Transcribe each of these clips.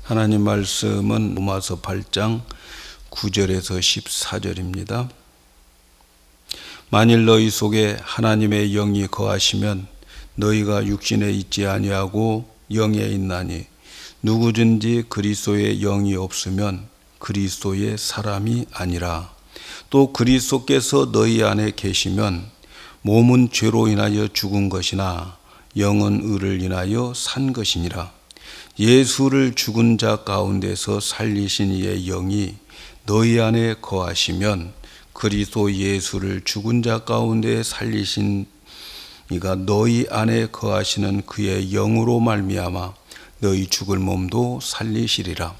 하나님 말씀은 로마서 8장 9절에서 14절입니다. 만일 너희 속에 하나님의 영이 거하시면 너희가 육신에 있지 아니하고 영에 있나니 누구든지 그리스도의 영이 없으면 그리스도의 사람이 아니라. 또 그리스도께서 너희 안에 계시면 몸은 죄로 인하여 죽은 것이나 영은 의를 인하여 산 것이니라. 예수를 죽은 자 가운데서 살리신 이의 영이 너희 안에 거하시면 그리스도 예수를 죽은 자 가운데 살리신 이가 너희 안에 거하시는 그의 영으로 말미암아 너희 죽을 몸도 살리시리라.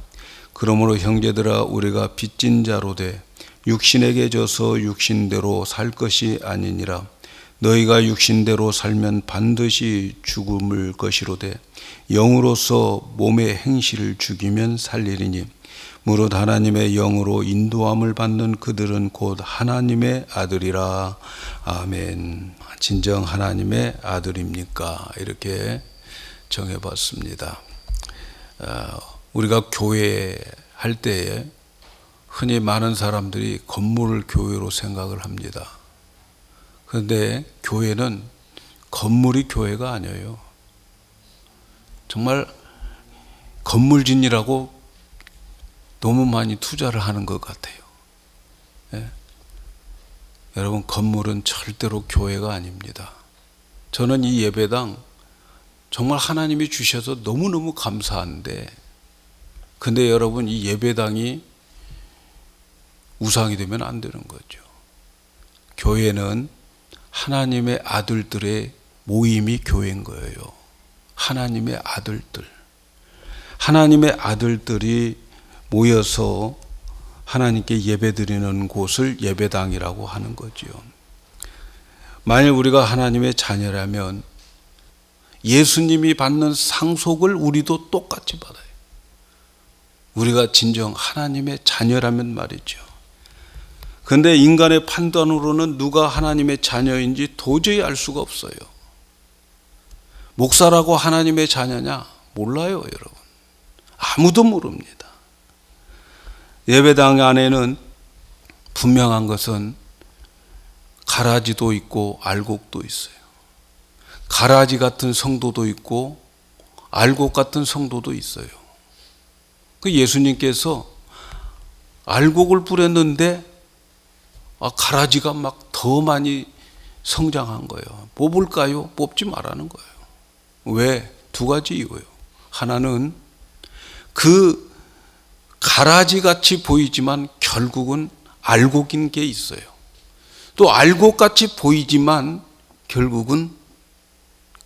그러므로 형제들아, 우리가 빚진 자로 돼 육신에게 져서 육신대로 살 것이 아니니라. 너희가 육신대로 살면 반드시 죽음을 것이로되 영으로서 몸의 행실을 죽이면 살리리니 무릇 하나님의 영으로 인도함을 받는 그들은 곧 하나님의 아들이라. 아멘. 진정 하나님의 아들입니까? 이렇게 정해봤습니다. 우리가 교회 할 때에 흔히 많은 사람들이 건물을 교회로 생각을 합니다. 그런데 교회는 건물이 교회가 아니에요. 정말 건물진이라고 너무 많이 투자를 하는 것 같아요. 예? 여러분, 건물은 절대로 교회가 아닙니다. 저는 이 예배당 정말 하나님이 주셔서 너무너무 감사한데, 근데 여러분, 이 예배당이 우상이 되면 안 되는 거죠. 교회는 하나님의 아들들의 모임이 교회인 거예요. 하나님의 아들들. 하나님의 아들들이 모여서 하나님께 예배드리는 곳을 예배당이라고 하는 거지요. 만일 우리가 하나님의 자녀라면 예수님이 받는 상속을 우리도 똑같이 받아요. 우리가 진정 하나님의 자녀라면 말이죠. 그런데 인간의 판단으로는 누가 하나님의 자녀인지 도저히 알 수가 없어요. 목사라고 하나님의 자녀냐? 몰라요, 여러분. 아무도 모릅니다. 예배당 안에는 분명한 것은 가라지도 있고 알곡도 있어요. 가라지 같은 성도도 있고 알곡 같은 성도도 있어요. 그 예수님께서 알곡을 뿌렸는데 가라지가 막 더 많이 성장한 거예요. 뽑을까요? 뽑지 말라는 거예요. 왜? 두 가지 이유예요. 하나는 그 가라지같이 보이지만 결국은 알곡인 게 있어요. 또 알곡같이 보이지만 결국은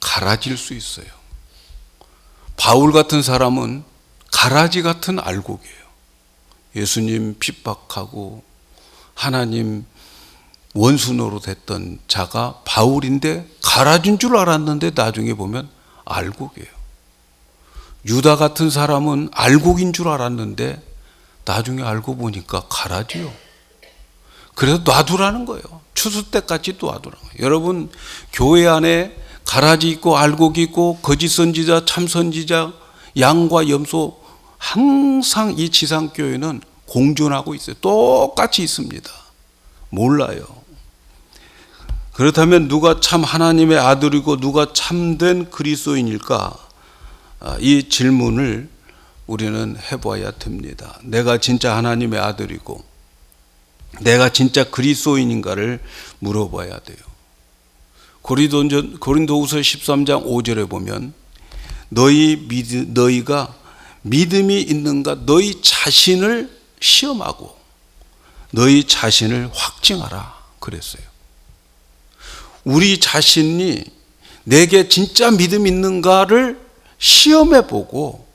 가라질 수 있어요. 바울 같은 사람은 가라지 같은 알곡이에요. 예수님 핍박하고 하나님 원수 노릇했던 자가 바울인데 가라진 줄 알았는데 나중에 보면 알곡이에요. 유다 같은 사람은 알곡인 줄 알았는데 나중에 알고 보니까 가라지요. 그래서 놔두라는 거예요. 추수 때까지 놔두라는 거예요. 여러분, 교회 안에 가라지 있고 알곡이 있고 거짓 선지자, 참 선지자, 양과 염소, 항상 이 지상교회는 공존하고 있어요. 똑같이 있습니다. 몰라요. 그렇다면 누가 참 하나님의 아들이고 누가 참된 그리스도인일까? 이 질문을 우리는 해봐야 됩니다. 내가 진짜 하나님의 아들이고 내가 진짜 그리스도인인가를 물어봐야 돼요. 고린도후서 13장 5절에 보면 너희가 믿음이 있는가 너희 자신을 시험하고 너희 자신을 확증하라 그랬어요. 우리 자신이 내게 진짜 믿음 있는가를 시험해보고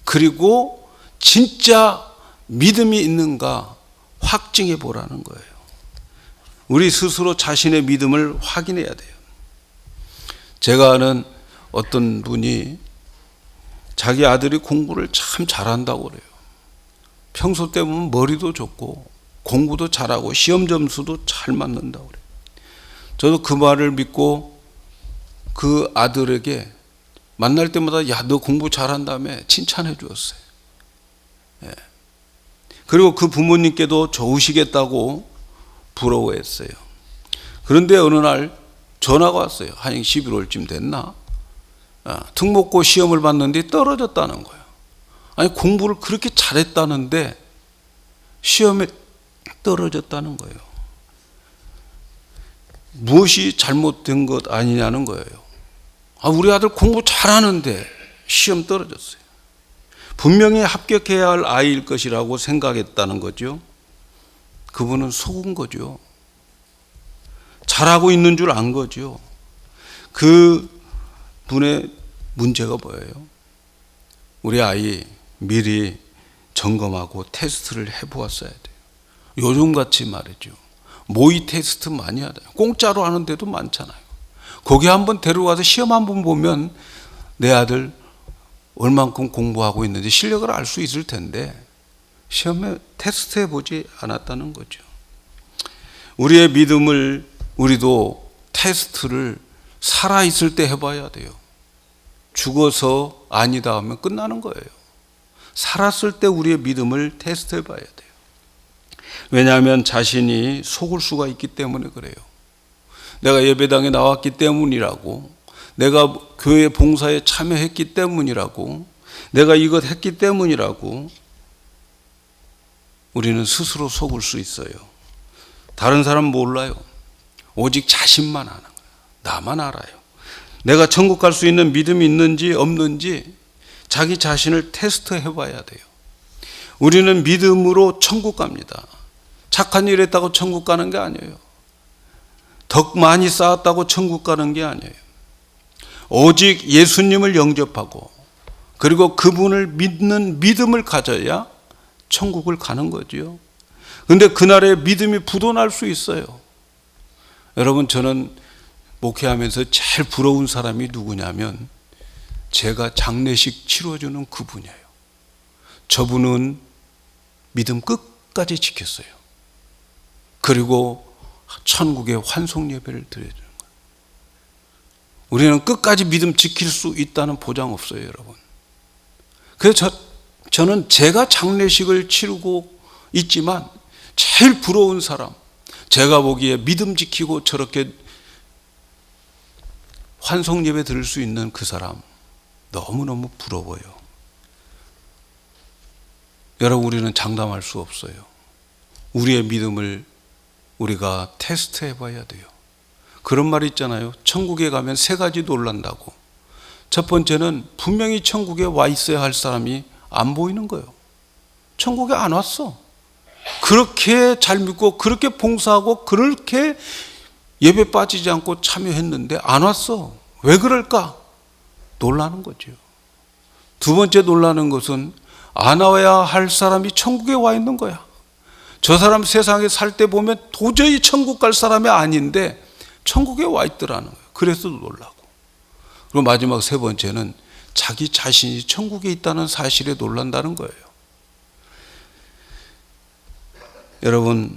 그리고 진짜 믿음이 있는가 확증해보라는 거예요. 우리 스스로 자신의 믿음을 확인해야 돼요. 제가 아는 어떤 분이 자기 아들이 공부를 참 잘한다고 그래요. 평소 때 보면 머리도 좋고 공부도 잘하고 시험 점수도 잘 맞는다고 그래요. 저도 그 말을 믿고 그 아들에게 만날 때마다 야, 너 공부 잘한다며 칭찬해 주었어요. 그리고 그 부모님께도 좋으시겠다고 부러워했어요. 그런데 어느 날 전화가 왔어요. 한 11월쯤 됐나? 특목고 시험을 봤는데 떨어졌다는 거예요. 아니, 공부를 그렇게 잘했다는데 시험에 떨어졌다는 거예요. 무엇이 잘못된 것 아니냐는 거예요. 우리 아들 공부 잘하는데 시험 떨어졌어요. 분명히 합격해야 할 아이일 것이라고 생각했다는 거죠. 그분은 속은 거죠. 잘하고 있는 줄 안 거죠. 그 분의 문제가 뭐예요? 우리 아이 미리 점검하고 테스트를 해보았어야 돼요. 요즘같이 말이죠. 모의 테스트 많이 하다. 공짜로 하는 데도 많잖아요. 거기 한번 데려가서 시험 한번 보면 내 아들 얼만큼 공부하고 있는지 실력을 알 수 있을 텐데 시험에 테스트 해보지 않았다는 거죠. 우리의 믿음을 우리도 테스트를 살아있을 때 해봐야 돼요. 죽어서 아니다 하면 끝나는 거예요. 살았을 때 우리의 믿음을 테스트 해봐야 돼요. 왜냐하면 자신이 속을 수가 있기 때문에 그래요. 내가 예배당에 나왔기 때문이라고, 내가 교회 봉사에 참여했기 때문이라고, 내가 이것 했기 때문이라고 우리는 스스로 속을 수 있어요. 다른 사람 몰라요. 오직 자신만 아는 거예요. 나만 알아요. 내가 천국 갈 수 있는 믿음이 있는지 없는지 자기 자신을 테스트 해봐야 돼요. 우리는 믿음으로 천국 갑니다. 착한 일 했다고 천국 가는 게 아니에요. 덕 많이 쌓았다고 천국 가는 게 아니에요. 오직 예수님을 영접하고 그리고 그분을 믿는 믿음을 가져야 천국을 가는 거죠. 그런데 그날에 믿음이 부도날 수 있어요. 여러분, 저는 목회하면서 제일 부러운 사람이 누구냐면 제가 장례식 치러주는 그분이에요. 저분은 믿음 끝까지 지켰어요. 그리고 천국에 환송 예배를 드려주는 거예요. 우리는 끝까지 믿음 지킬 수 있다는 보장 없어요, 여러분. 그래서 저는 제가 장례식을 치르고 있지만 제일 부러운 사람, 제가 보기에 믿음 지키고 저렇게 환송 예배 드릴 수 있는 그 사람 너무너무 부러워요. 여러분, 우리는 장담할 수 없어요. 우리의 믿음을 우리가 테스트해 봐야 돼요. 그런 말이 있잖아요. 천국에 가면 세 가지 놀란다고. 첫 번째는 분명히 천국에 와 있어야 할 사람이 안 보이는 거예요. 천국에 안 왔어. 그렇게 잘 믿고 그렇게 봉사하고 그렇게 예배 빠지지 않고 참여했는데 안 왔어. 왜 그럴까? 놀라는 거죠. 두 번째 놀라는 것은 안 와야 할 사람이 천국에 와 있는 거야. 저 사람 세상에 살 때 보면 도저히 천국 갈 사람이 아닌데 천국에 와 있더라는 거예요. 그래서 놀라고. 그리고 마지막 세 번째는 자기 자신이 천국에 있다는 사실에 놀란다는 거예요. 여러분,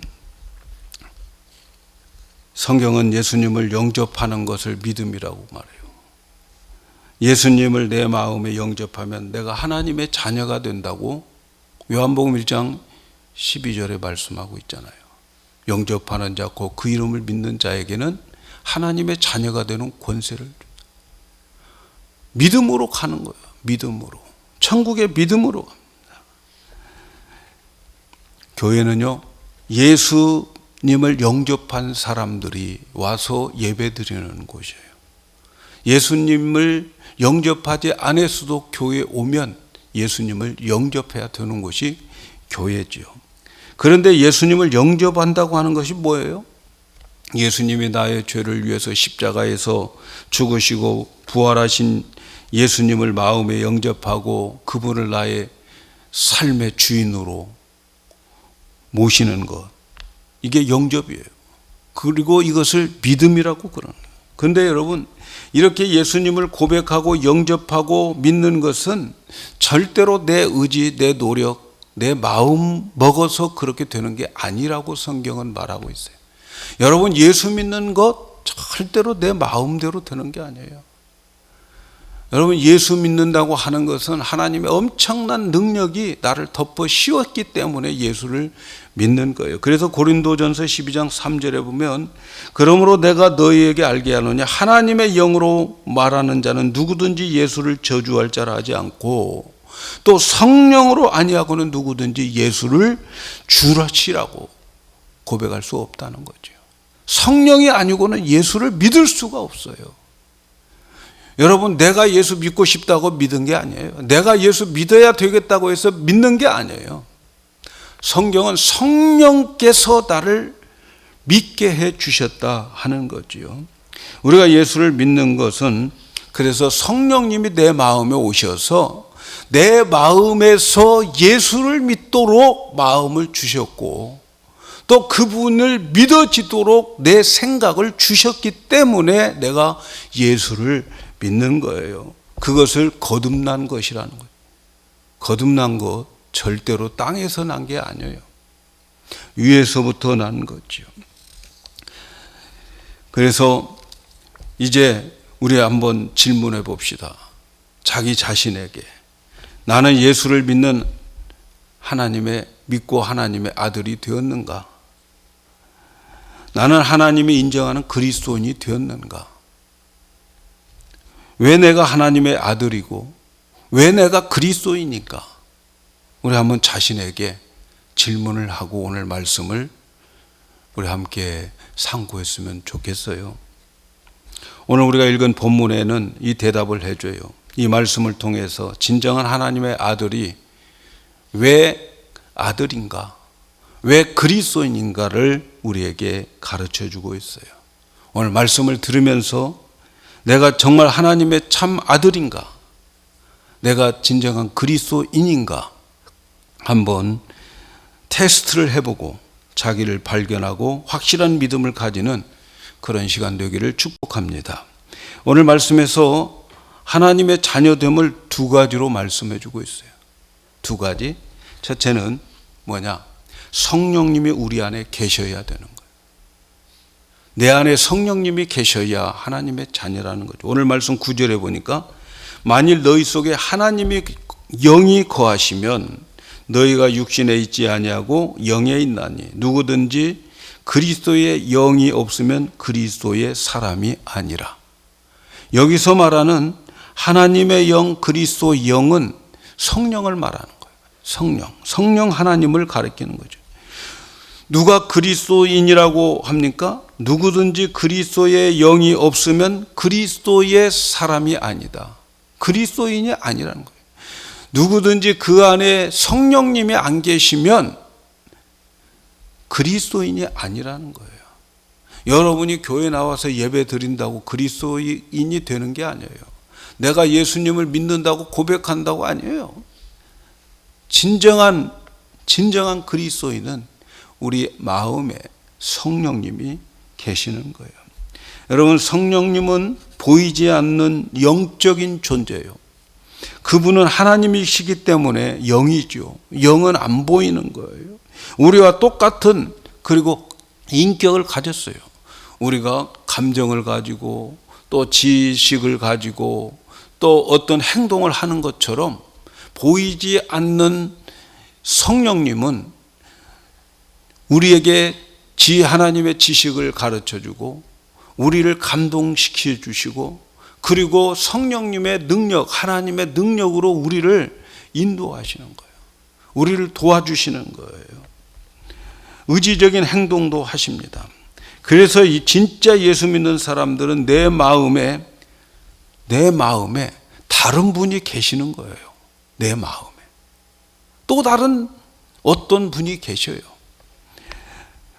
성경은 예수님을 영접하는 것을 믿음이라고 말해요. 예수님을 내 마음에 영접하면 내가 하나님의 자녀가 된다고 요한복음 1장 12절에 말씀하고 있잖아요. 영접하는 자, 곧 그 이름을 믿는 자에게는 하나님의 자녀가 되는 권세를 줍니다. 믿음으로 가는 거예요. 믿음으로. 천국의 믿음으로 갑니다. 교회는요, 예수님을 영접한 사람들이 와서 예배 드리는 곳이에요. 예수님을 영접하지 않았어도 교회에 오면 예수님을 영접해야 되는 곳이 교회지요. 그런데 예수님을 영접한다고 하는 것이 뭐예요? 예수님이 나의 죄를 위해서 십자가에서 죽으시고 부활하신 예수님을 마음에 영접하고 그분을 나의 삶의 주인으로 모시는 것, 이게 영접이에요. 그리고 이것을 믿음이라고 그러는 거예요. 그런데 여러분, 이렇게 예수님을 고백하고 영접하고 믿는 것은 절대로 내 의지, 내 노력, 내 마음 먹어서 그렇게 되는 게 아니라고 성경은 말하고 있어요. 여러분, 예수 믿는 것 절대로 내 마음대로 되는 게 아니에요. 여러분, 예수 믿는다고 하는 것은 하나님의 엄청난 능력이 나를 덮어 씌웠기 때문에 예수를 믿는 거예요. 그래서 고린도전서 12장 3절에 보면, 그러므로 내가 너희에게 알게 하노니 하나님의 영으로 말하는 자는 누구든지 예수를 저주할 자라 하지 않고, 또 성령으로 아니하고는 누구든지 예수를 주라치라고 고백할 수 없다는 거죠. 성령이 아니고는 예수를 믿을 수가 없어요. 여러분, 내가 예수 믿고 싶다고 믿은 게 아니에요. 내가 예수 믿어야 되겠다고 해서 믿는 게 아니에요. 성경은 성령께서 나를 믿게 해 주셨다 하는 거지요. 우리가 예수를 믿는 것은 그래서 성령님이 내 마음에 오셔서 내 마음에서 예수를 믿도록 마음을 주셨고, 또 그분을 믿어지도록 내 생각을 주셨기 때문에 내가 예수를 믿는 거예요. 그것을 거듭난 것이라는 거예요. 거듭난 것 절대로 땅에서 난 게 아니에요. 위에서부터 난 거죠. 그래서 이제 우리 한번 질문해 봅시다. 자기 자신에게, 나는 예수를 믿는 믿고 하나님의 아들이 되었는가? 나는 하나님이 인정하는 그리스도인이 되었는가? 왜 내가 하나님의 아들이고 왜 내가 그리스도인일까? 우리 한번 자신에게 질문을 하고 오늘 말씀을 우리 함께 상고했으면 좋겠어요. 오늘 우리가 읽은 본문에는 이 대답을 해줘요. 이 말씀을 통해서 진정한 하나님의 아들이 왜 아들인가, 왜 그리스도인인가를 우리에게 가르쳐 주고 있어요. 오늘 말씀을 들으면서 내가 정말 하나님의 참 아들인가, 내가 진정한 그리스도인인가 한번 테스트를 해보고 자기를 발견하고 확실한 믿음을 가지는 그런 시간 되기를 축복합니다. 오늘 말씀에서 하나님의 자녀됨을 두 가지로 말씀해 주고 있어요. 두 가지. 첫째는 뭐냐? 성령님이 우리 안에 계셔야 되는 거예요. 내 안에 성령님이 계셔야 하나님의 자녀라는 거죠. 오늘 말씀 9절에 보니까, 만일 너희 속에 하나님의 영이 거하시면 너희가 육신에 있지 아니하고 영에 있나니, 누구든지 그리스도의 영이 없으면 그리스도의 사람이 아니라. 여기서 말하는 하나님의 영, 그리스도 영은 성령을 말하는 거예요. 성령 하나님을 가리키는 거죠. 누가 그리스도인이라고 합니까? 누구든지 그리스도의 영이 없으면 그리스도의 사람이 아니다. 그리스도인이 아니라는 거예요. 누구든지 그 안에 성령님이 안 계시면 그리스도인이 아니라는 거예요. 여러분이 교회 나와서 예배 드린다고 그리스도인이 되는 게 아니에요. 내가 예수님을 믿는다고 고백한다고 아니에요. 진정한 그리스도인은 우리 마음에 성령님이 계시는 거예요. 여러분, 성령님은 보이지 않는 영적인 존재예요. 그분은 하나님이시기 때문에 영이죠. 영은 안 보이는 거예요. 우리와 똑같은, 그리고 인격을 가졌어요. 우리가 감정을 가지고 또 지식을 가지고 또 어떤 행동을 하는 것처럼 보이지 않는 성령님은 우리에게 하나님의 지식을 가르쳐주고 우리를 감동시켜 주시고, 그리고 성령님의 능력, 하나님의 능력으로 우리를 인도하시는 거예요. 우리를 도와주시는 거예요. 의지적인 행동도 하십니다. 그래서 이 진짜 예수 믿는 사람들은 내 마음에 다른 분이 계시는 거예요. 내 마음에 또 다른 어떤 분이 계셔요.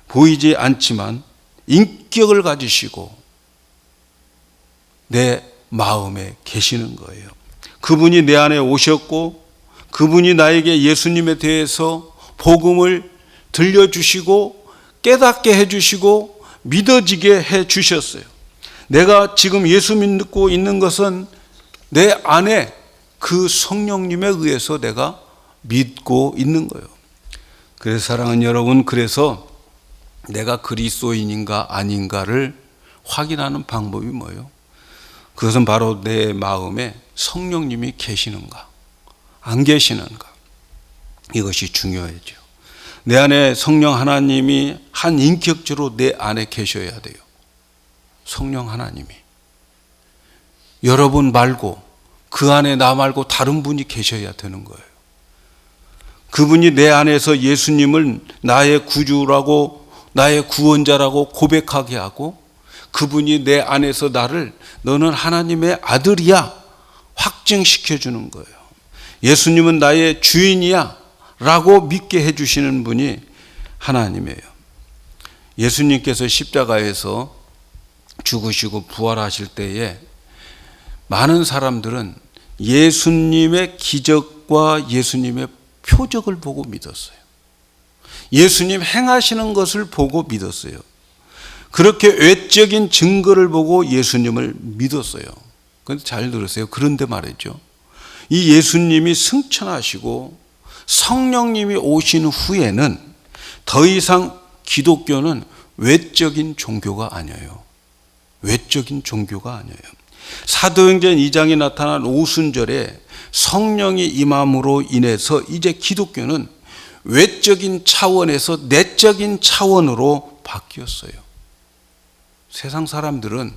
보이지 않지만 인격을 가지시고 내 마음에 계시는 거예요. 그분이 내 안에 오셨고, 그분이 나에게 예수님에 대해서 복음을 들려주시고 깨닫게 해주시고 믿어지게 해주셨어요. 내가 지금 예수 믿고 있는 것은 내 안에 그 성령님에 의해서 내가 믿고 있는 거예요. 그래서 사랑하는 여러분, 그래서 내가 그리스도인인가 아닌가를 확인하는 방법이 뭐예요? 그것은 바로 내 마음에 성령님이 계시는가, 안 계시는가. 이것이 중요하죠. 내 안에 성령 하나님이 한 인격체로 내 안에 계셔야 돼요. 성령 하나님이. 여러분 말고, 그 안에 나 말고 다른 분이 계셔야 되는 거예요. 그분이 내 안에서 예수님을 나의 구주라고, 나의 구원자라고 고백하게 하고, 그분이 내 안에서 나를 너는 하나님의 아들이야 확증시켜 주는 거예요. 예수님은 나의 주인이야 라고 믿게 해주시는 분이 하나님이에요. 예수님께서 십자가에서 죽으시고 부활하실 때에 많은 사람들은 예수님의 기적과 예수님의 표적을 보고 믿었어요. 예수님 행하시는 것을 보고 믿었어요. 그렇게 외적인 증거를 보고 예수님을 믿었어요. 그런데 잘 들으세요. 그런데 말이죠, 이 예수님이 승천하시고 성령님이 오신 후에는 더 이상 기독교는 외적인 종교가 아니에요. 외적인 종교가 아니에요. 사도행전 2장에 나타난 오순절에 성령이 임함으로 인해서 이제 기독교는 외적인 차원에서 내적인 차원으로 바뀌었어요. 세상 사람들은,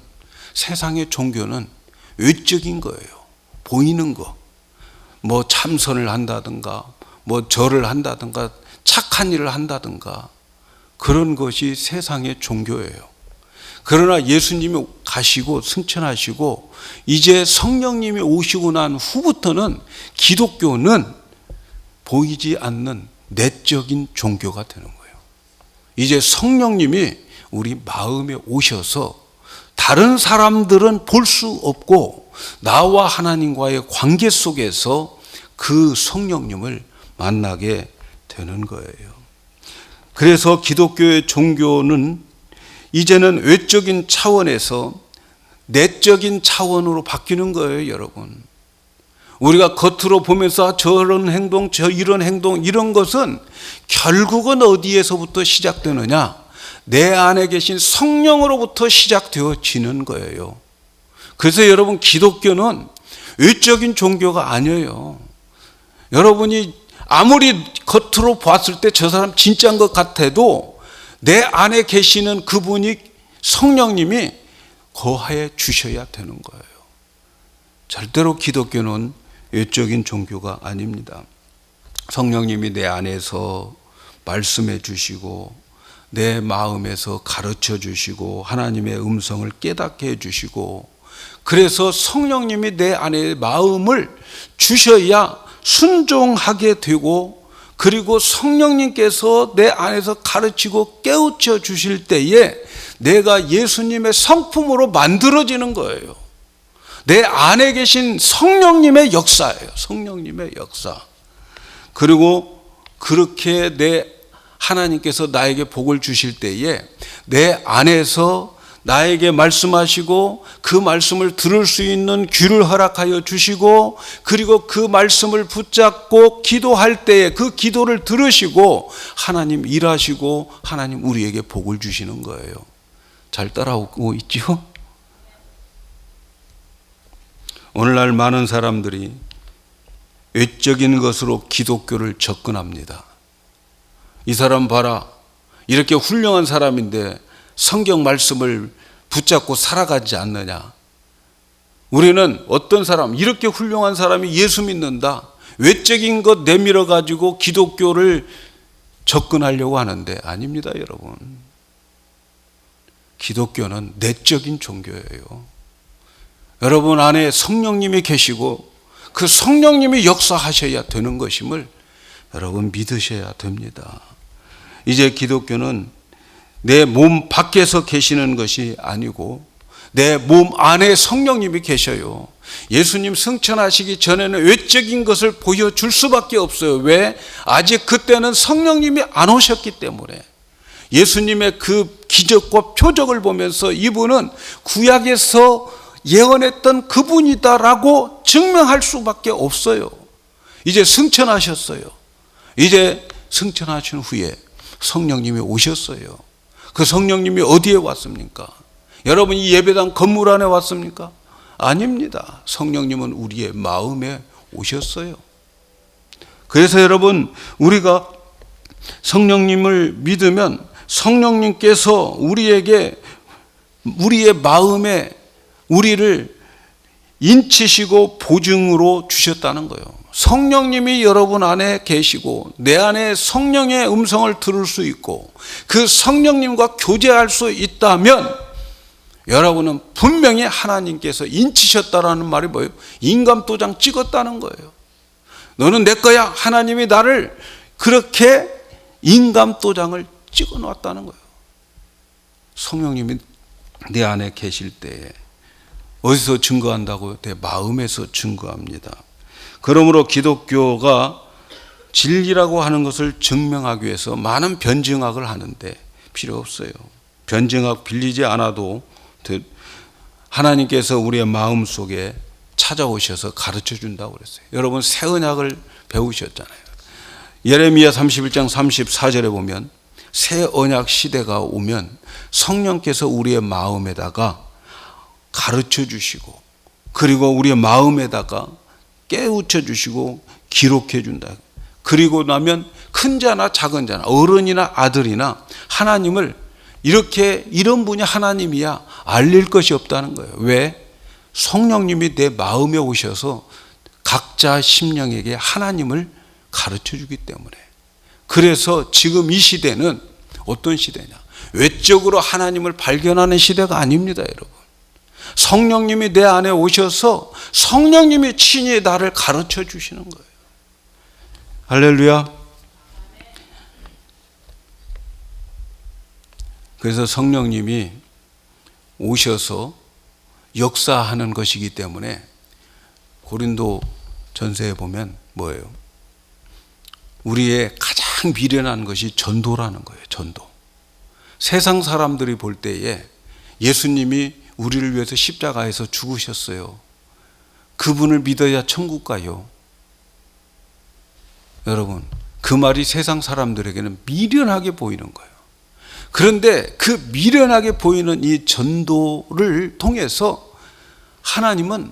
세상의 종교는 외적인 거예요. 보이는 거. 뭐 참선을 한다든가, 뭐 절을 한다든가, 착한 일을 한다든가, 그런 것이 세상의 종교예요. 그러나 예수님이 가시고 승천하시고 이제 성령님이 오시고 난 후부터는 기독교는 보이지 않는 내적인 종교가 되는 거예요. 이제 성령님이 우리 마음에 오셔서 다른 사람들은 볼 수 없고 나와 하나님과의 관계 속에서 그 성령님을 만나게 되는 거예요. 그래서 기독교의 종교는 이제는 외적인 차원에서 내적인 차원으로 바뀌는 거예요, 여러분. 우리가 겉으로 보면서 저런 행동, 저 이런 행동, 이런 것은 결국은 어디에서부터 시작되느냐? 내 안에 계신 성령으로부터 시작되어지는 거예요. 그래서 여러분, 기독교는 외적인 종교가 아니에요. 여러분이 아무리 겉으로 봤을 때 저 사람 진짜인 것 같아도 내 안에 계시는 그분이, 성령님이 거하여 주셔야 되는 거예요. 절대로 기독교는 외적인 종교가 아닙니다. 성령님이 내 안에서 말씀해 주시고 내 마음에서 가르쳐 주시고 하나님의 음성을 깨닫게 해 주시고, 그래서 성령님이 내 안에 마음을 주셔야 순종하게 되고, 그리고 성령님께서 내 안에서 가르치고 깨우쳐 주실 때에 내가 예수님의 성품으로 만들어지는 거예요. 내 안에 계신 성령님의 역사예요. 성령님의 역사. 그리고 그렇게 하나님께서 나에게 복을 주실 때에 내 안에서 나에게 말씀하시고 그 말씀을 들을 수 있는 귀를 허락하여 주시고, 그리고 그 말씀을 붙잡고 기도할 때에 그 기도를 들으시고 하나님 일하시고 하나님 우리에게 복을 주시는 거예요. 잘 따라오고 있죠? 오늘날 많은 사람들이 외적인 것으로 기독교를 접근합니다. 이 사람 봐라, 이렇게 훌륭한 사람인데 성경 말씀을 붙잡고 살아가지 않느냐. 우리는 어떤 사람, 이렇게 훌륭한 사람이 예수 믿는다, 외적인 것 내밀어 가지고 기독교를 접근하려고 하는데 아닙니다, 여러분. 기독교는 내적인 종교예요. 여러분 안에 성령님이 계시고 그 성령님이 역사하셔야 되는 것임을 여러분 믿으셔야 됩니다. 이제 기독교는 내 몸 밖에서 계시는 것이 아니고 내 몸 안에 성령님이 계셔요. 예수님 승천하시기 전에는 외적인 것을 보여줄 수밖에 없어요. 왜? 아직 그때는 성령님이 안 오셨기 때문에. 예수님의 그 기적과 표적을 보면서 이분은 구약에서 예언했던 그분이다라고 증명할 수밖에 없어요. 이제 승천하셨어요. 이제 승천하신 후에 성령님이 오셨어요. 그 성령님이 어디에 왔습니까? 여러분 이 예배당 건물 안에 왔습니까? 아닙니다. 성령님은 우리의 마음에 오셨어요. 그래서 여러분, 우리가 성령님을 믿으면 성령님께서 우리에게, 우리의 마음에 우리를 인치시고 보증으로 주셨다는 거예요. 성령님이 여러분 안에 계시고 내 안에 성령의 음성을 들을 수 있고 그 성령님과 교제할 수 있다면 여러분은 분명히 하나님께서 인치셨다라는 말이 뭐예요? 인감도장 찍었다는 거예요. 너는 내 거야. 하나님이 나를 그렇게 인감도장을 찍어 놓았다는 거예요. 성령님이 내 안에 계실 때에 어디서 증거한다고요? 내 마음에서 증거합니다. 그러므로 기독교가 진리라고 하는 것을 증명하기 위해서 많은 변증학을 하는데 필요 없어요. 변증학 빌리지 않아도 하나님께서 우리의 마음 속에 찾아오셔서 가르쳐 준다고 그랬어요. 여러분, 새 언약을 배우셨잖아요. 예레미야 31장 34절에 보면 새 언약 시대가 오면 성령께서 우리의 마음에다가 가르쳐 주시고 그리고 우리의 마음에다가 깨우쳐 주시고 기록해 준다. 그리고 나면 큰 자나 작은 자나 어른이나 아들이나 하나님을 이렇게 이런 분이 하나님이야 알릴 것이 없다는 거예요. 왜? 성령님이 내 마음에 오셔서 각자 심령에게 하나님을 가르쳐 주기 때문에. 그래서 지금 이 시대는 어떤 시대냐? 외적으로 하나님을 발견하는 시대가 아닙니다, 여러분. 성령님이 내 안에 오셔서 성령님이 친히 나를 가르쳐 주시는 거예요. 할렐루야. 그래서 성령님이 오셔서 역사하는 것이기 때문에 고린도 전서에 보면 뭐예요? 우리의 가장 미련한 것이 전도라는 거예요. 전도. 세상 사람들이 볼 때에 예수님이 우리를 위해서 십자가에서 죽으셨어요. 그분을 믿어야 천국 가요. 여러분, 그 말이 세상 사람들에게는 미련하게 보이는 거예요. 그런데 그 미련하게 보이는 이 전도를 통해서 하나님은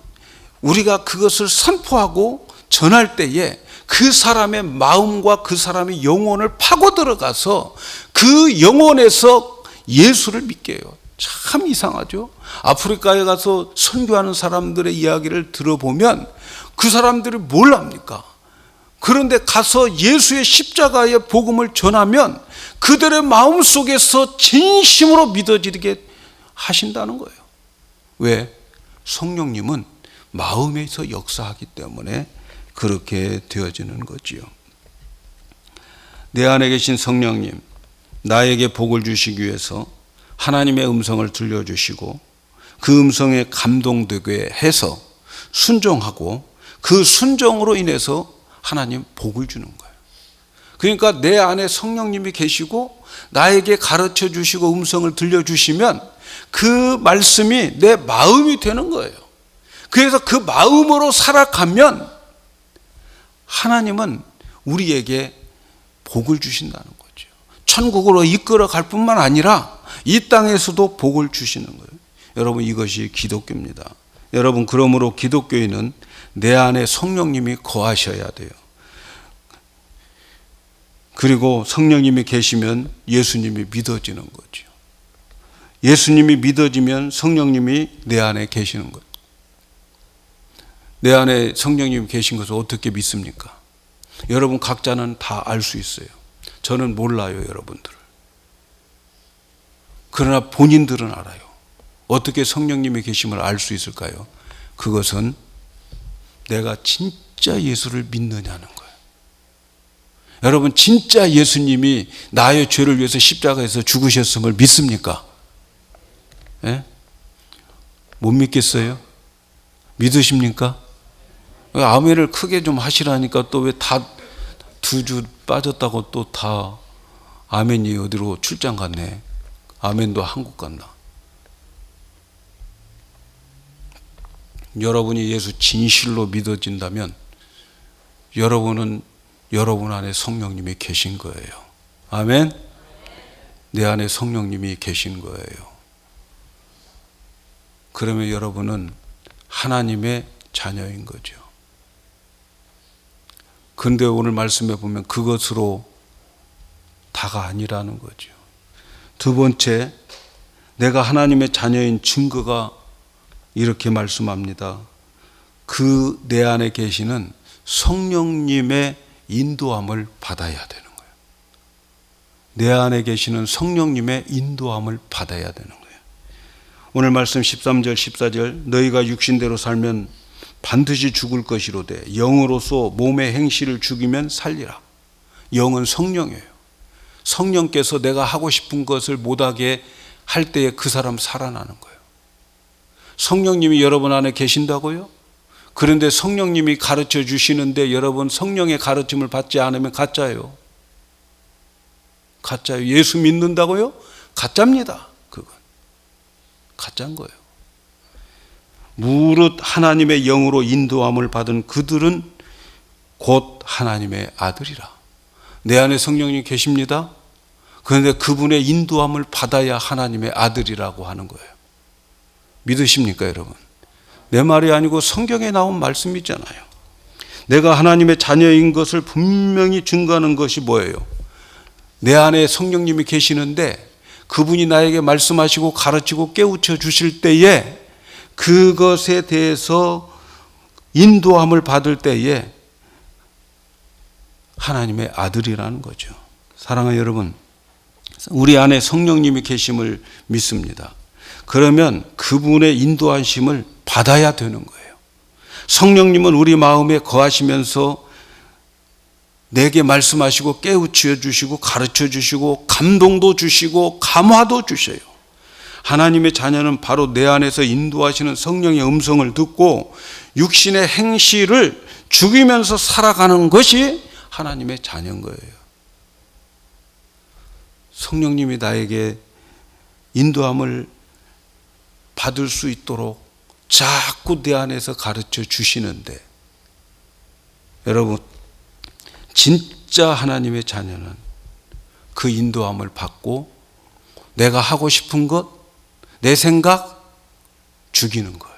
우리가 그것을 선포하고 전할 때에 그 사람의 마음과 그 사람의 영혼을 파고 들어가서 그 영혼에서 예수를 믿게 해요. 참 이상하죠. 아프리카에 가서 선교하는 사람들의 이야기를 들어보면 그 사람들이 뭘 합니까? 그런데 가서 예수의 십자가의 복음을 전하면 그들의 마음속에서 진심으로 믿어지게 하신다는 거예요. 왜? 성령님은 마음에서 역사하기 때문에 그렇게 되어지는 거지요. 내 안에 계신 성령님, 나에게 복을 주시기 위해서 하나님의 음성을 들려주시고 그 음성에 감동되게 해서 순종하고 그 순종으로 인해서 하나님 복을 주는 거예요. 그러니까 내 안에 성령님이 계시고 나에게 가르쳐 주시고 음성을 들려주시면 그 말씀이 내 마음이 되는 거예요. 그래서 그 마음으로 살아가면 하나님은 우리에게 복을 주신다는 거죠. 천국으로 이끌어 갈 뿐만 아니라 이 땅에서도 복을 주시는 거예요. 여러분, 이것이 기독교입니다. 여러분, 그러므로 기독교인은 내 안에 성령님이 거하셔야 돼요. 그리고 성령님이 계시면 예수님이 믿어지는 거죠. 예수님이 믿어지면 성령님이 내 안에 계시는 거예요. 내 안에 성령님이 계신 것을 어떻게 믿습니까? 여러분 각자는 다 알 수 있어요. 저는 몰라요, 여러분들을. 그러나 본인들은 알아요. 어떻게 성령님이 계심을 알 수 있을까요? 그것은 내가 진짜 예수를 믿느냐는 거예요. 여러분, 진짜 예수님이 나의 죄를 위해서 십자가에서 죽으셨음을 믿습니까? 예? 못 믿겠어요? 믿으십니까? 아멘을 크게 좀 하시라니까 또 왜 다 2주 빠졌다고 또 다 아멘이 어디로 출장 갔네. 아멘도 한국 갔나. 여러분이 예수 진실로 믿어진다면 여러분은 여러분 안에 성령님이 계신 거예요. 아멘. 내 안에 성령님이 계신 거예요. 그러면 여러분은 하나님의 자녀인 거죠. 그런데 오늘 말씀에 보면 그것으로 다가 아니라는 거죠. 두 번째, 내가 하나님의 자녀인 증거가 이렇게 말씀합니다. 그 내 안에 계시는 성령님의 인도함을 받아야 되는 거예요. 내 안에 계시는 성령님의 인도함을 받아야 되는 거예요. 오늘 말씀 13절 14절 너희가 육신대로 살면 반드시 죽을 것이로되 영으로서 몸의 행실을 죽이면 살리라. 영은 성령이에요. 성령께서 내가 하고 싶은 것을 못하게 할 때에 그 사람 살아나는 거예요. 성령님이 여러분 안에 계신다고요? 그런데 성령님이 가르쳐 주시는데 여러분 성령의 가르침을 받지 않으면 가짜예요. 가짜예요. 예수 믿는다고요? 가짜입니다. 그건 가짜인 거예요. 무릇 하나님의 영으로 인도함을 받은 그들은 곧 하나님의 아들이라. 내 안에 성령이 계십니다. 그런데 그분의 인도함을 받아야 하나님의 아들이라고 하는 거예요. 믿으십니까, 여러분? 내 말이 아니고 성경에 나온 말씀이 있잖아요. 내가 하나님의 자녀인 것을 분명히 증거하는 것이 뭐예요? 내 안에 성령님이 계시는데 그분이 나에게 말씀하시고 가르치고 깨우쳐 주실 때에 그것에 대해서 인도함을 받을 때에 하나님의 아들이라는 거죠. 사랑하는 여러분, 우리 안에 성령님이 계심을 믿습니다. 그러면 그분의 인도하심을 받아야 되는 거예요. 성령님은 우리 마음에 거하시면서 내게 말씀하시고 깨우쳐 주시고 가르쳐 주시고 감동도 주시고 감화도 주셔요. 하나님의 자녀는 바로 내 안에서 인도하시는 성령의 음성을 듣고 육신의 행실을 죽이면서 살아가는 것이 하나님의 자녀인 거예요. 성령님이 나에게 인도함을 받을 수 있도록 자꾸 내 안에서 가르쳐 주시는데, 여러분, 진짜 하나님의 자녀는 그 인도함을 받고 내가 하고 싶은 것, 내 생각 죽이는 거예요.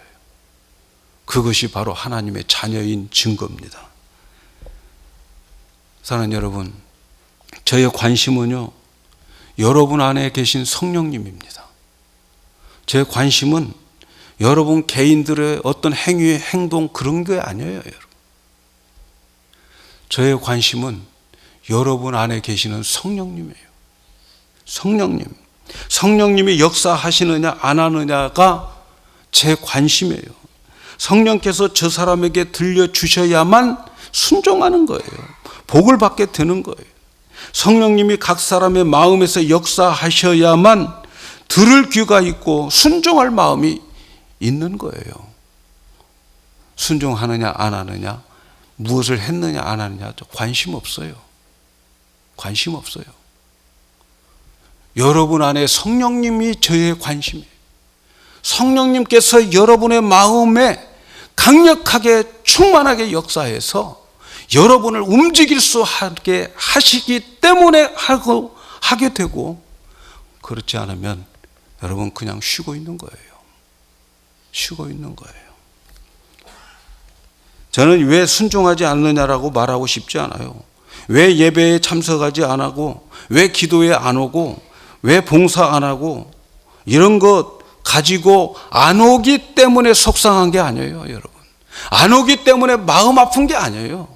그것이 바로 하나님의 자녀인 증거입니다. 사랑하는 여러분, 저의 관심은요, 여러분 안에 계신 성령님입니다. 제 관심은 여러분 개인들의 어떤 행위, 행동 그런 게 아니에요, 여러분. 저의 관심은 여러분 안에 계시는 성령님이에요. 성령님. 성령님이 역사하시느냐 안 하느냐가 제 관심이에요. 성령께서 저 사람에게 들려주셔야만 순종하는 거예요. 복을 받게 되는 거예요. 성령님이 각 사람의 마음에서 역사하셔야만 들을 귀가 있고 순종할 마음이 있는 거예요. 순종하느냐 안 하느냐, 무엇을 했느냐 안 하느냐 관심 없어요. 관심 없어요. 여러분 안에 성령님이 저의 관심이에요. 성령님께서 여러분의 마음에 강력하게 충만하게 역사해서 여러분을 움직일 수 있게 하시기 때문에 하게 되고, 그렇지 않으면 여러분 그냥 쉬고 있는 거예요. 쉬고 있는 거예요. 저는 왜 순종하지 않느냐라고 말하고 싶지 않아요. 왜 예배에 참석하지 안 하고, 왜 기도에 안 오고, 왜 봉사 안 하고, 이런 것 가지고 안 오기 때문에 속상한 게 아니에요, 여러분. 안 오기 때문에 마음 아픈 게 아니에요.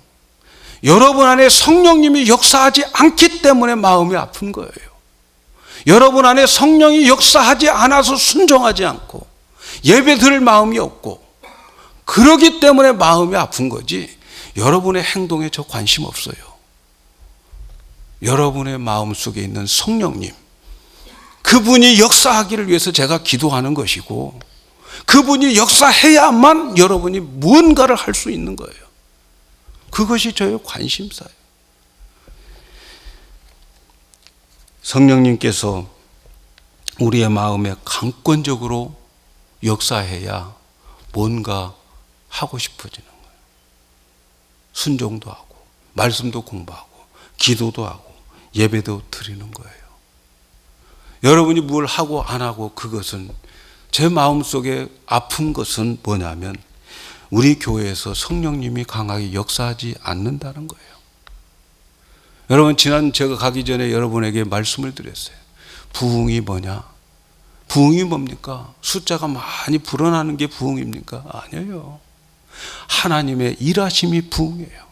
여러분 안에 성령님이 역사하지 않기 때문에 마음이 아픈 거예요. 여러분 안에 성령이 역사하지 않아서 순종하지 않고 예배 드릴 마음이 없고 그러기 때문에 마음이 아픈 거지, 여러분의 행동에 저 관심 없어요. 여러분의 마음 속에 있는 성령님, 그분이 역사하기를 위해서 제가 기도하는 것이고, 그분이 역사해야만 여러분이 무언가를 할 수 있는 거예요. 그것이 저의 관심사예요. 성령님께서 우리의 마음에 강권적으로 역사해야 뭔가 하고 싶어지는 거예요. 순종도 하고, 말씀도 공부하고, 기도도 하고, 예배도 드리는 거예요. 여러분이 뭘 하고 안 하고, 그것은 제 마음속에 아픈 것은 뭐냐면 우리 교회에서 성령님이 강하게 역사하지 않는다는 거예요. 여러분, 지난 제가 가기 전에 여러분에게 말씀을 드렸어요. 부흥이 뭐냐? 부흥이 뭡니까? 숫자가 많이 불어나는 게 부흥입니까? 아니에요. 하나님의 일하심이 부흥이에요.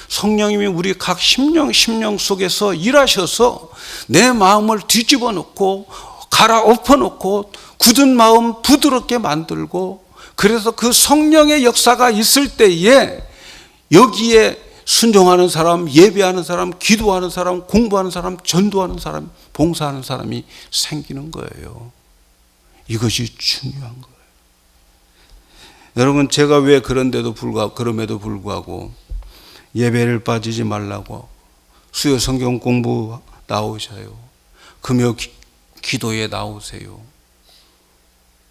성령님이 우리 각 심령 속에서 일하셔서 내 마음을 뒤집어 놓고 갈아엎어 놓고 굳은 마음 부드럽게 만들고, 그래서 그 성령의 역사가 있을 때에 여기에 순종하는 사람, 예배하는 사람, 기도하는 사람, 공부하는 사람, 전도하는 사람, 봉사하는 사람이 생기는 거예요. 이것이 중요한 거예요. 여러분, 제가 왜 그럼에도 불구하고 예배를 빠지지 말라고, 수요 성경 공부 나오셔요, 금요 기도에 나오세요.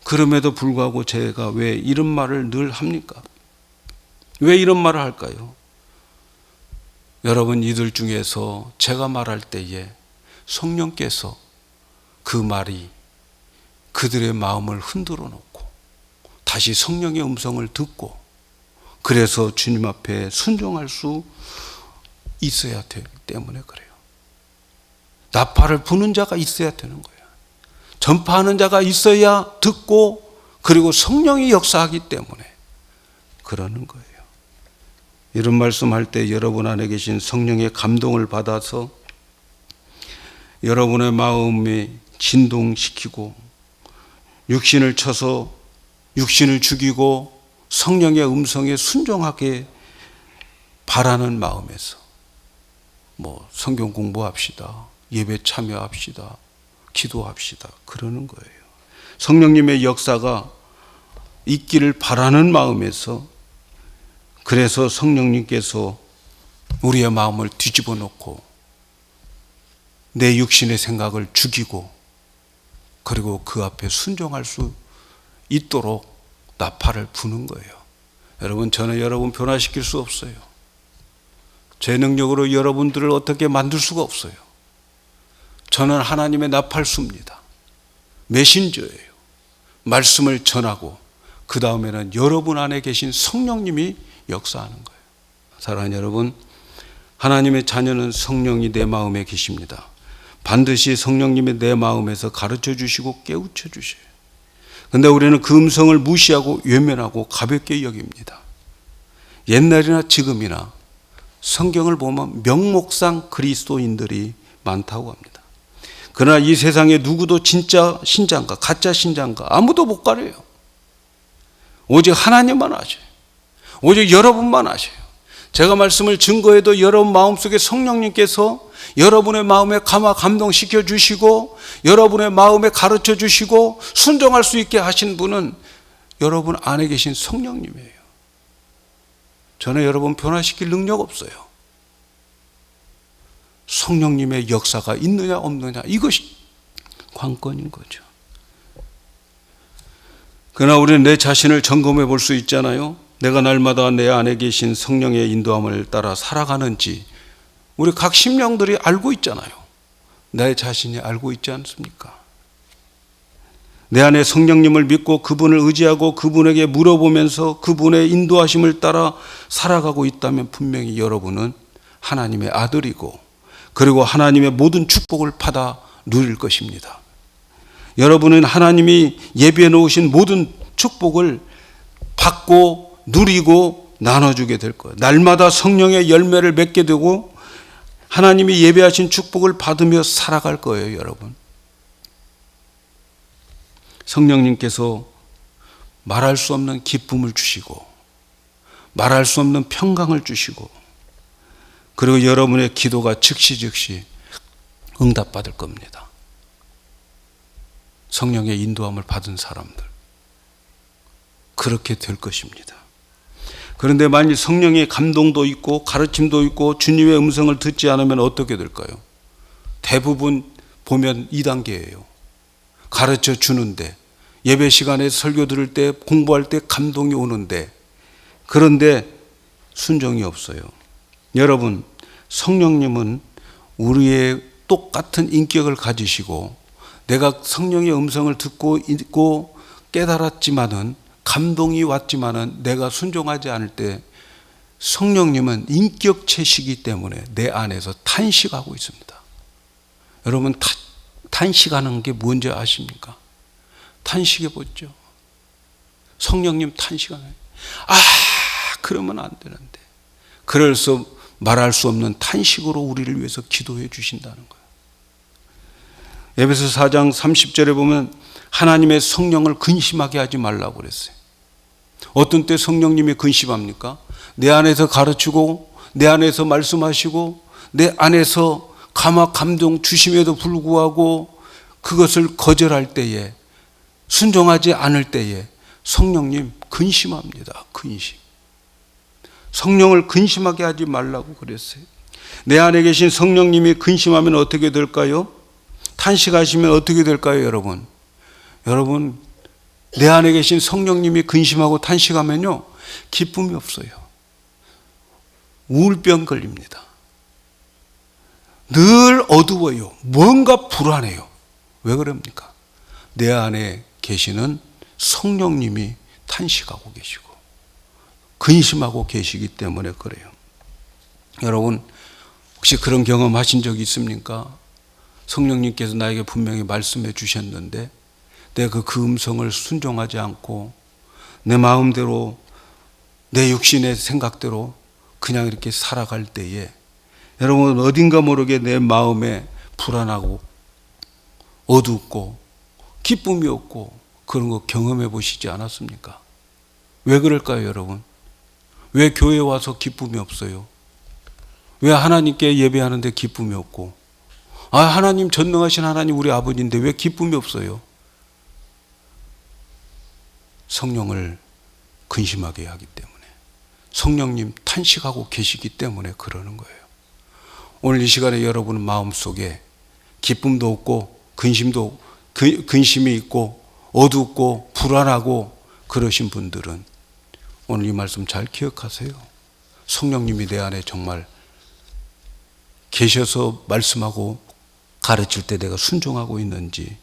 그럼에도 불구하고 제가 왜 이런 말을 늘 합니까? 왜 이런 말을 할까요? 여러분, 이들 중에서 제가 말할 때에 성령께서 그 말이 그들의 마음을 흔들어 놓고 다시 성령의 음성을 듣고, 그래서 주님 앞에 순종할 수 있어야 되기 때문에 그래요. 나팔을 부는 자가 있어야 되는 거예요. 전파하는 자가 있어야 듣고, 그리고 성령이 역사하기 때문에 그러는 거예요. 이런 말씀할 때 여러분 안에 계신 성령의 감동을 받아서 여러분의 마음에 진동시키고, 육신을 쳐서 육신을 죽이고 성령의 음성에 순종하게 바라는 마음에서 성경 공부합시다, 예배 참여합시다, 기도합시다, 그러는 거예요. 성령님의 역사가 있기를 바라는 마음에서, 그래서 성령님께서 우리의 마음을 뒤집어 놓고 내 육신의 생각을 죽이고, 그리고 그 앞에 순종할 수 있도록 나팔을 부는 거예요. 여러분, 저는 여러분 변화시킬 수 없어요. 제 능력으로 여러분들을 어떻게 만들 수가 없어요. 저는 하나님의 나팔수입니다. 메신저예요. 말씀을 전하고 그 다음에는 여러분 안에 계신 성령님이 역사하는 거예요. 사랑하는 여러분, 하나님의 자녀는 성령이 내 마음에 계십니다. 반드시 성령님이 내 마음에서 가르쳐 주시고 깨우쳐 주셔요. 그런데 우리는 그 음성을 무시하고 외면하고 가볍게 여깁니다. 옛날이나 지금이나 성경을 보면 명목상 그리스도인들이 많다고 합니다. 그러나 이 세상에 누구도 진짜 신자인가 가짜 신자인가 아무도 못 가려요. 오직 하나님만 아셔요. 오직 여러분만 아셔요. 제가 말씀을 증거해도 여러분 마음속에 성령님께서 여러분의 마음에 감동시켜 주시고 여러분의 마음에 가르쳐 주시고 순종할 수 있게 하신 분은 여러분 안에 계신 성령님이에요. 저는 여러분 변화시킬 능력 없어요. 성령님의 역사가 있느냐 없느냐, 이것이 관건인 거죠. 그러나 우리는 내 자신을 점검해 볼 수 있잖아요. 내가 날마다 내 안에 계신 성령의 인도함을 따라 살아가는지 우리 각 심령들이 알고 있잖아요. 내 자신이 알고 있지 않습니까? 내 안에 성령님을 믿고 그분을 의지하고 그분에게 물어보면서 그분의 인도하심을 따라 살아가고 있다면 분명히 여러분은 하나님의 아들이고, 그리고 하나님의 모든 축복을 받아 누릴 것입니다. 여러분은 하나님이 예비해 놓으신 모든 축복을 받고 누리고 나눠주게 될 거예요. 날마다 성령의 열매를 맺게 되고 하나님이 예배하신 축복을 받으며 살아갈 거예요. 여러분, 성령님께서 말할 수 없는 기쁨을 주시고 말할 수 없는 평강을 주시고, 그리고 여러분의 기도가 즉시 응답받을 겁니다. 성령의 인도함을 받은 사람들, 그렇게 될 것입니다. 그런데 만일 성령의 감동도 있고 가르침도 있고 주님의 음성을 듣지 않으면 어떻게 될까요? 대부분 보면 2단계예요. 가르쳐 주는데, 예배 시간에 설교 들을 때, 공부할 때 감동이 오는데, 그런데 순종이 없어요. 여러분, 성령님은 우리의 똑같은 인격을 가지시고 내가 성령의 음성을 듣고 있고 깨달았지만은 감동이 왔지만은 내가 순종하지 않을 때 성령님은 인격체시기 때문에 내 안에서 탄식하고 있습니다. 여러분 탄식하는 게 뭔지 아십니까? 탄식해 보죠. 성령님 탄식하는 그러면 안 되는데 그래서 말할 수 없는 탄식으로 우리를 위해서 기도해 주신다는 거예요. 에베소 4장 30절에 보면 하나님의 성령을 근심하게 하지 말라고 그랬어요. 어떤 때 성령님이 근심합니까? 내 안에서 가르치고 내 안에서 말씀하시고 내 안에서 감화 감동 주심에도 불구하고 그것을 거절할 때에, 순종하지 않을 때에 성령님 근심합니다. 근심. 성령을 근심하게 하지 말라고 그랬어요. 내 안에 계신 성령님이 근심하면 어떻게 될까요? 탄식하시면 어떻게 될까요, 여러분? 여러분, 내 안에 계신 성령님이 근심하고 탄식하면요, 기쁨이 없어요. 우울병 걸립니다. 늘 어두워요. 뭔가 불안해요. 왜 그럽니까? 내 안에 계시는 성령님이 탄식하고 계시고 근심하고 계시기 때문에 그래요. 여러분, 혹시 그런 경험 하신 적 있습니까? 성령님께서 나에게 분명히 말씀해 주셨는데 내가 그 음성을 순종하지 않고 내 마음대로 내 육신의 생각대로 그냥 이렇게 살아갈 때에 여러분 어딘가 모르게 내 마음에 불안하고 어둡고 기쁨이 없고 그런 거 경험해 보시지 않았습니까? 왜 그럴까요, 여러분? 왜 교회에 와서 기쁨이 없어요? 왜 하나님께 예배하는데 기쁨이 없고? 하나님 전능하신 하나님 우리 아버지인데 왜 기쁨이 없어요? 성령을 근심하게 하기 때문에, 성령님 탄식하고 계시기 때문에 그러는 거예요. 오늘 이 시간에 여러분 마음속에 기쁨도 없고 근심이 있고 어둡고 불안하고 그러신 분들은 오늘 이 말씀 잘 기억하세요. 성령님이 내 안에 정말 계셔서 말씀하고 가르칠 때 내가 순종하고 있는지.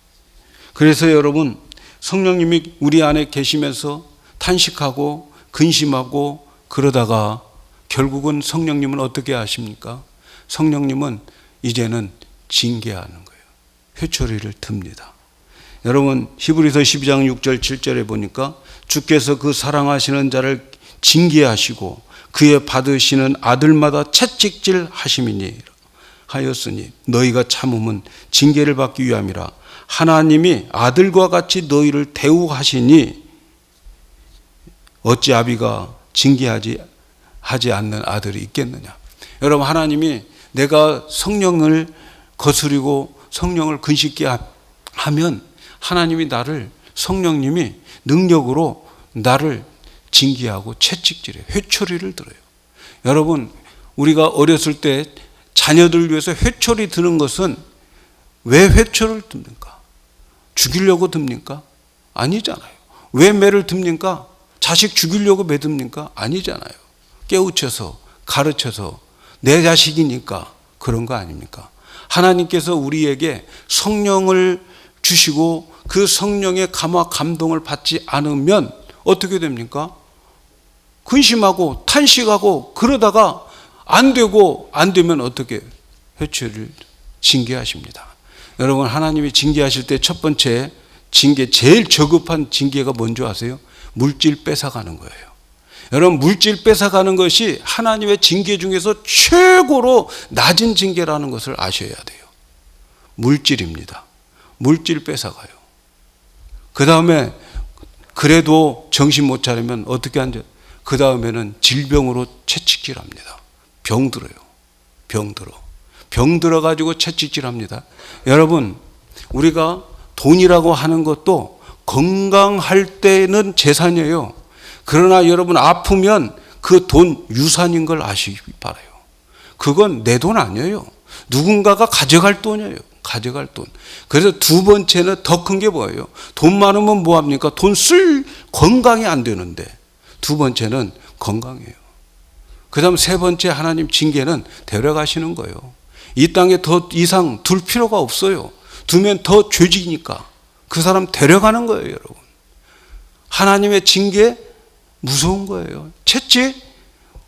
그래서 여러분, 성령님이 우리 안에 계시면서 탄식하고 근심하고 그러다가 결국은 성령님은 어떻게 하십니까? 성령님은 이제는 징계하는 거예요. 회초리를 듭니다. 여러분, 히브리서 12장 6절 7절에 보니까 주께서 그 사랑하시는 자를 징계하시고 그의 받으시는 아들마다 채찍질 하심이니 하였으니 너희가 참음은 징계를 받기 위함이라. 하나님이 아들과 같이 너희를 대우하시니 어찌 아비가 징계하지 않는 아들이 있겠느냐. 여러분, 하나님이 내가 성령을 거스리고 성령을 근심케 하면 하나님이 나를, 성령님이 능력으로 나를 징계하고 채찍질해 회초리를 들어요. 여러분, 우리가 어렸을 때 자녀들 위해서 회초리 드는 것은 왜 회초리를 듭니까? 죽이려고 듭니까? 아니잖아요. 왜 매를 듭니까? 자식 죽이려고 매 듭니까? 아니잖아요. 깨우쳐서 가르쳐서 내 자식이니까 그런 거 아닙니까? 하나님께서 우리에게 성령을 주시고 그 성령의 감화 감동을 받지 않으면 어떻게 됩니까? 근심하고 탄식하고 그러다가 안 되고 안 되면 어떻게 회초리를 징계하십니다. 여러분, 하나님이 징계하실 때 첫 번째 징계, 제일 저급한 징계가 뭔지 아세요? 물질 뺏어가는 거예요. 여러분, 물질 뺏어가는 것이 하나님의 징계 중에서 최고로 낮은 징계라는 것을 아셔야 돼요. 물질입니다. 물질 뺏어가요. 그 다음에 그래도 정신 못 차리면 어떻게 하는지, 그 다음에는 질병으로 채찍질합니다. 병들어요. 병들어가지고 채찍질합니다. 여러분, 우리가 돈이라고 하는 것도 건강할 때는 재산이에요. 그러나 여러분 아프면 그 돈 유산인 걸 아시기 바라요. 그건 내 돈 아니에요. 누군가가 가져갈 돈이에요. 가져갈 돈. 그래서 두 번째는 더 큰 게 뭐예요? 돈 많으면 뭐합니까? 돈 쓸 건강이 안 되는데 두 번째는 건강이에요. 그 다음 세 번째 하나님 징계는 데려가시는 거예요. 이 땅에 더 이상 둘 필요가 없어요. 두면 더 죄지니까 그 사람 데려가는 거예요, 여러분. 하나님의 징계 무서운 거예요. 채찍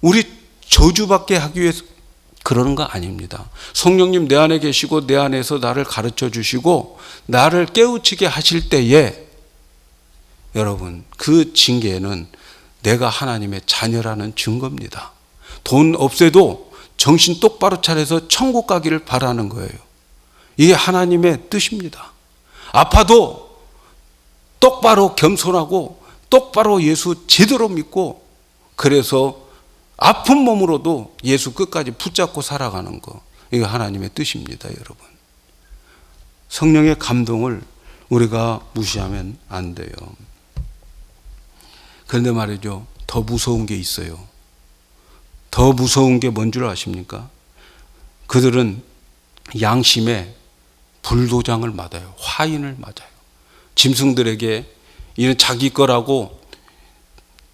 우리 저주받게 하기 위해서 그러는 거 아닙니다. 성령님 내 안에 계시고 내 안에서 나를 가르쳐 주시고 나를 깨우치게 하실 때에 여러분 그 징계는 내가 하나님의 자녀라는 증거입니다. 돈 없애도 정신 똑바로 차려서 천국 가기를 바라는 거예요. 이게 하나님의 뜻입니다. 아파도 똑바로 겸손하고 똑바로 예수 제대로 믿고 그래서 아픈 몸으로도 예수 끝까지 붙잡고 살아가는 거. 이게 하나님의 뜻입니다, 여러분. 성령의 감동을 우리가 무시하면 안 돼요. 그런데 말이죠. 더 무서운 게 있어요. 더 무서운 게 뭔 줄 아십니까? 그들은 양심에 불도장을 맞아요. 화인을 맞아요. 짐승들에게 이는 자기 거라고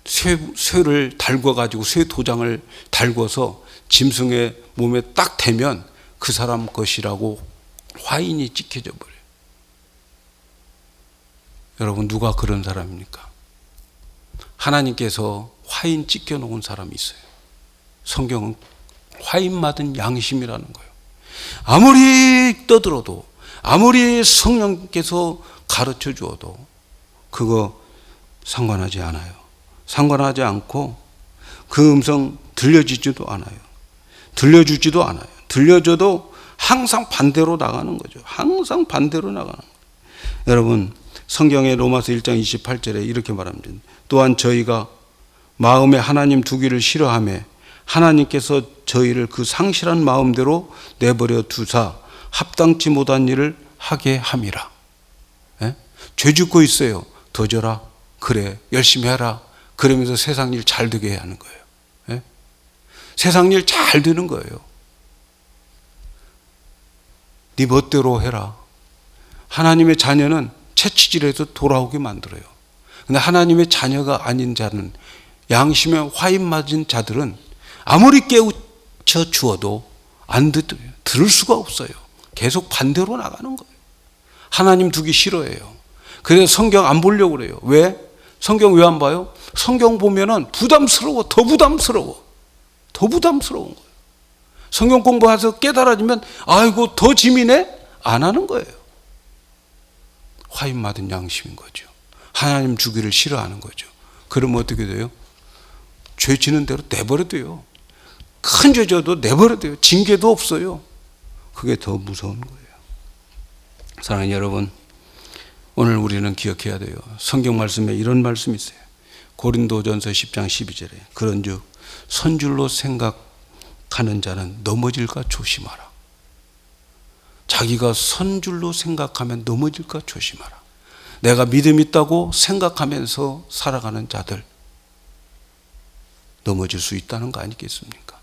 쇠를 달궈가지고 쇠 도장을 달궈서 짐승의 몸에 딱 대면 그 사람 것이라고 화인이 찍혀져 버려요. 여러분 누가 그런 사람입니까? 하나님께서 화인 찍혀 놓은 사람이 있어요. 성경은 화인 맞은 양심이라는 거예요. 아무리 떠들어도 아무리 성령께서 가르쳐 주어도 그거 상관하지 않아요. 상관하지 않고 그 음성 들려주지도 않아요. 들려주지도 않아요. 들려줘도 항상 반대로 나가는 거죠. 항상 반대로 나가는 거예요. 여러분 성경의 로마서 1장 28절에 이렇게 말합니다. 또한 저희가 마음에 하나님 두기를 싫어하며 하나님께서 저희를 그 상실한 마음대로 내버려 두사 합당치 못한 일을 하게 함이라. 예? 죄 짓고 있어요. 더 져라. 그래 열심히 해라. 그러면서 세상 일 잘 되게 하는 거예요. 예? 세상 일 잘 되는 거예요. 네 멋대로 해라. 하나님의 자녀는 채찍질해서 돌아오게 만들어요. 근데 하나님의 자녀가 아닌 자는 양심에 화인 맞은 자들은 아무리 깨우쳐 주어도 안 들을 수가 없어요. 계속 반대로 나가는 거예요. 하나님 두기 싫어해요. 그래서 성경 안 보려고 그래요. 왜? 성경 왜 안 봐요? 성경 보면은 부담스러워. 더 부담스러워. 더 부담스러운 거예요. 성경 공부해서 깨달아지면 아이고 더 짐이네? 안 하는 거예요. 화인 맞은 양심인 거죠. 하나님 주기를 싫어하는 거죠. 그러면 어떻게 돼요? 죄 지는 대로 내버려둬요. 큰 죄 져도 내버려둬요. 징계도 없어요. 그게 더 무서운 거예요. 사랑하는 여러분, 오늘 우리는 기억해야 돼요. 성경 말씀에 이런 말씀이 있어요. 고린도전서 10장 12절에 그런즉 선줄로 생각하는 자는 넘어질까 조심하라. 자기가 선줄로 생각하면 넘어질까 조심하라. 내가 믿음 있다고 생각하면서 살아가는 자들 넘어질 수 있다는 거 아니겠습니까?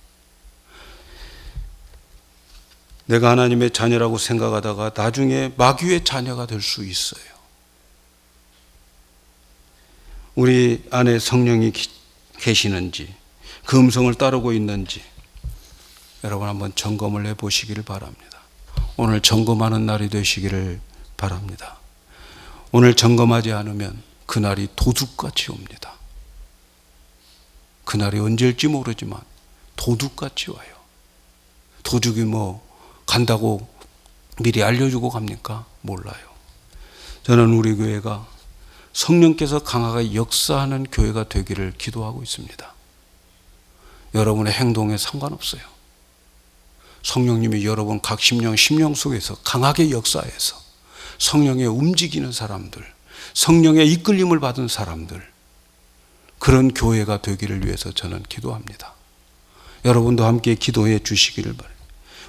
내가 하나님의 자녀라고 생각하다가 나중에 마귀의 자녀가 될 수 있어요. 우리 안에 성령이 계시는지 그 음성을 따르고 있는지 여러분 한번 점검을 해보시기를 바랍니다. 오늘 점검하는 날이 되시기를 바랍니다. 오늘 점검하지 않으면 그날이 도둑같이 옵니다. 그날이 언제일지 모르지만 도둑같이 와요. 도둑이 뭐 간다고 미리 알려주고 갑니까? 몰라요. 저는 우리 교회가 성령께서 강하게 역사하는 교회가 되기를 기도하고 있습니다. 여러분의 행동에 상관없어요. 성령님이 여러분 각 심령 속에서 강하게 역사해서 성령에 움직이는 사람들, 성령의 이끌림을 받은 사람들, 그런 교회가 되기를 위해서 저는 기도합니다. 여러분도 함께 기도해 주시기를 바랍니다.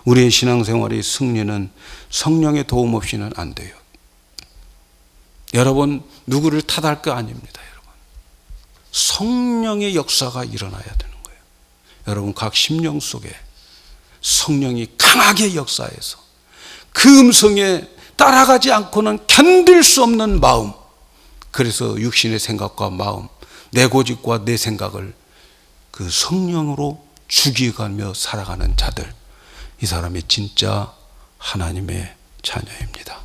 우리의 신앙생활의 승리는 성령의 도움 없이는 안 돼요. 여러분 누구를 탓할 거 아닙니다. 여러분 성령의 역사가 일어나야 되는 거예요. 여러분 각 심령 속에 성령이 강하게 역사해서 그 음성에 따라가지 않고는 견딜 수 없는 마음, 그래서 육신의 생각과 마음, 내 고집과 내 생각을 그 성령으로 죽여가며 살아가는 자들, 이 사람이 진짜 하나님의 자녀입니다.